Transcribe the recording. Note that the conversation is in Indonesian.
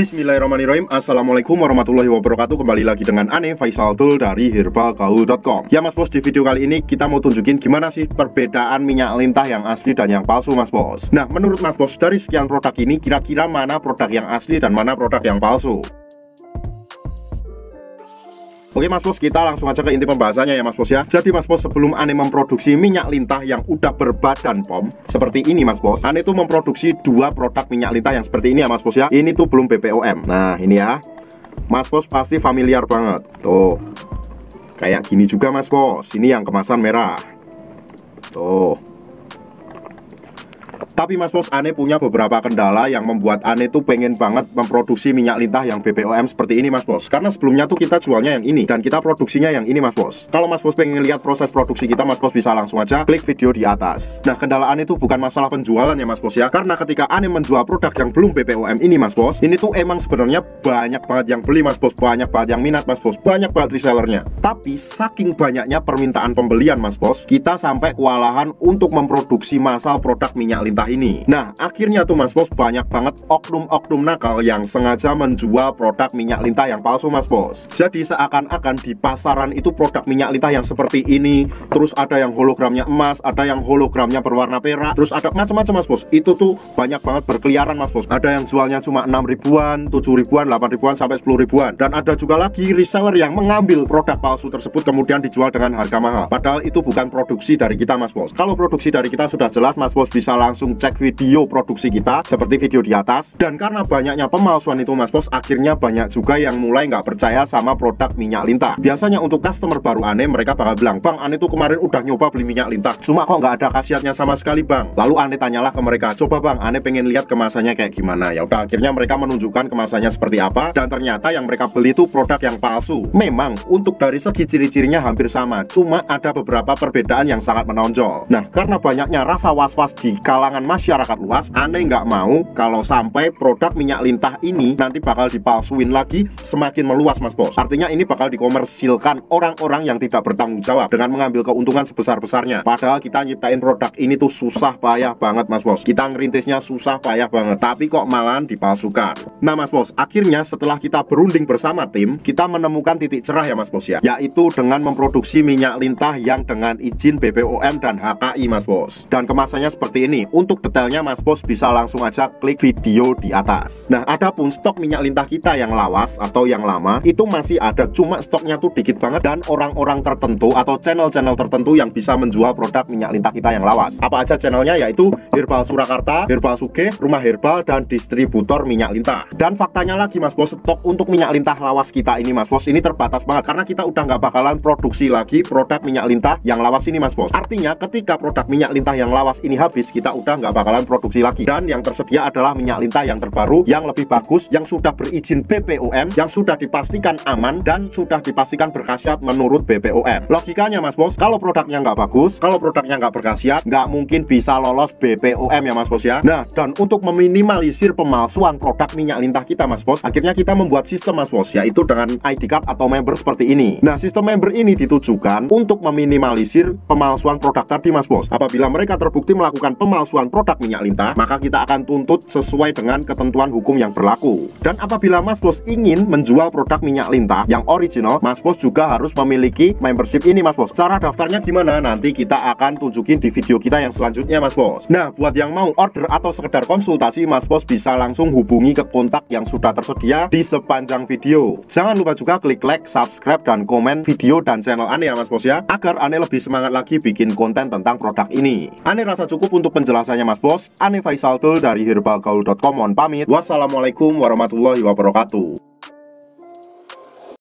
Bismillahirrahmanirrahim. Assalamualaikum warahmatullahi wabarakatuh. Kembali lagi dengan Ane Faisal Tul dari herbalgaul.com. Ya Mas Bos, di video kali ini kita mau tunjukin gimana sih perbedaan minyak lintah yang asli dan yang palsu Mas Bos. Nah, menurut Mas Bos, dari sekian produk ini kira-kira mana produk yang asli dan mana produk yang palsu? Oke Mas Bos, kita langsung aja ke inti pembahasannya ya Mas Bos ya. Jadi Mas Bos, sebelum Ane memproduksi minyak lintah yang udah berbadan POM seperti ini Mas Bos, Ane tuh memproduksi dua produk minyak lintah yang seperti ini ya Mas Bos ya. Ini tuh belum BPOM. Nah ini ya, Mas Bos pasti familiar banget. Tuh, kayak gini juga Mas Bos. Ini yang kemasan merah. Tuh. Tapi Mas Bos, Ane punya beberapa kendala yang membuat Ane tuh pengen banget memproduksi minyak lintah yang BPOM seperti ini Mas Bos. Karena sebelumnya tuh kita jualnya yang ini dan kita produksinya yang ini Mas Bos. Kalau Mas Bos pengen lihat proses produksi kita, Mas Bos bisa langsung aja klik video di atas. Nah, kendala Ane tuh bukan masalah penjualan ya Mas Bos ya. Karena ketika Ane menjual produk yang belum BPOM ini Mas Bos, ini tuh emang sebenarnya banyak banget yang beli Mas Bos, banyak banget yang minat Mas Bos, banyak banget resellernya. Tapi saking banyaknya permintaan pembelian Mas Bos, kita sampai kewalahan untuk memproduksi massal produk minyak lintah ini. Nah, akhirnya tuh Mas Bos, banyak banget oknum-oknum nakal yang sengaja menjual produk minyak lintah yang palsu Mas Bos. Jadi seakan-akan di pasaran itu produk minyak lintah yang seperti ini, terus ada yang hologramnya emas, ada yang hologramnya berwarna perak, terus ada macam-macam Mas Bos. Itu tuh banyak banget berkeliaran Mas Bos. Ada yang jualnya cuma 6 ribuan, 7 ribuan, 8 ribuan, sampai 10 ribuan. Dan ada juga lagi reseller yang mengambil produk palsu tersebut kemudian dijual dengan harga mahal. Padahal itu bukan produksi dari kita Mas Bos. Kalau produksi dari kita sudah jelas Mas Bos bisa langsung cek video produksi kita seperti video di atas. Dan karena banyaknya pemalsuan itu Mas Bos, akhirnya banyak juga yang mulai nggak percaya sama produk minyak lintah. Biasanya untuk customer baru Ane, mereka bakal bilang, "Bang, Ane tuh kemarin udah nyoba beli minyak lintah, cuma kok nggak ada khasiatnya sama sekali Bang." Lalu Ane tanyalah ke mereka, "Coba Bang, Ane pengen lihat kemasannya kayak gimana." Ya udah, akhirnya mereka menunjukkan kemasannya seperti apa, dan ternyata yang mereka beli itu produk yang palsu. Memang untuk dari segi ciri-cirinya hampir sama, cuma ada beberapa perbedaan yang sangat menonjol. Nah, karena banyaknya rasa was-was di kalangan masyarakat luas, Ane nggak mau kalau sampai produk minyak lintah ini nanti bakal dipalsuin lagi semakin meluas Mas Bos. Artinya ini bakal dikomersilkan orang-orang yang tidak bertanggung jawab dengan mengambil keuntungan sebesar-besarnya. Padahal kita nyiptain produk ini tuh susah payah banget Mas Bos. Kita ngerintisnya susah payah banget, tapi kok malahan dipalsukan. Nah Mas Bos, akhirnya setelah kita berunding bersama tim, kita menemukan titik cerah ya Mas Bos ya, yaitu dengan memproduksi minyak lintah yang dengan izin BPOM dan HKI Mas Bos. Dan kemasannya seperti ini. Untuk detailnya Mas Bos bisa langsung aja klik video di atas. Nah, adapun stok minyak lintah kita yang lawas atau yang lama itu masih ada, cuma stoknya tuh dikit banget dan orang-orang tertentu atau channel-channel tertentu yang bisa menjual produk minyak lintah kita yang lawas. Apa aja channelnya? Yaitu Herbal Surakarta, Herbal Sugih, Rumah Herbal, dan distributor minyak lintah. Dan faktanya lagi Mas Bos, stok untuk minyak lintah lawas kita ini Mas Bos, ini terbatas banget karena kita udah nggak bakalan produksi lagi produk minyak lintah yang lawas ini Mas Bos. Artinya ketika produk minyak lintah yang lawas ini habis, kita udah nggak bakalan produksi lagi. Dan yang tersedia adalah minyak lintah yang terbaru, yang lebih bagus, yang sudah berizin BPOM, yang sudah dipastikan aman dan sudah dipastikan berkhasiat menurut BPOM. Logikanya Mas Bos, kalau produknya nggak bagus, kalau produknya nggak berkhasiat, nggak mungkin bisa lolos BPOM ya Mas Bos ya. Nah, dan untuk meminimalisir pemalsuan produk minyak lintah kita Mas Bos, akhirnya kita membuat sistem Mas Bos, yaitu dengan ID card atau member seperti ini. Nah, sistem member ini ditujukan untuk meminimalisir pemalsuan produk tadi Mas Bos. Apabila mereka terbukti melakukan pemalsuan produk minyak lintah, maka kita akan tuntut sesuai dengan ketentuan hukum yang berlaku. Dan apabila Mas Bos ingin menjual produk minyak lintah yang original, Mas Bos juga harus memiliki membership ini Mas Bos. Cara daftarnya gimana? Nanti kita akan tunjukin di video kita yang selanjutnya Mas Bos. Nah, buat yang mau order atau sekedar konsultasi, Mas Bos bisa langsung hubungi ke kontak yang sudah tersedia di sepanjang video. Jangan lupa juga klik like, subscribe, dan komen video dan channel Ane ya Mas Bos ya, agar Ane lebih semangat lagi bikin konten tentang produk ini. Ane rasa cukup untuk penjelasannya Mas Bos. Ane Faisal Tul dari herbalgaul.com mohon pamit. Wassalamualaikum warahmatullahi wabarakatuh.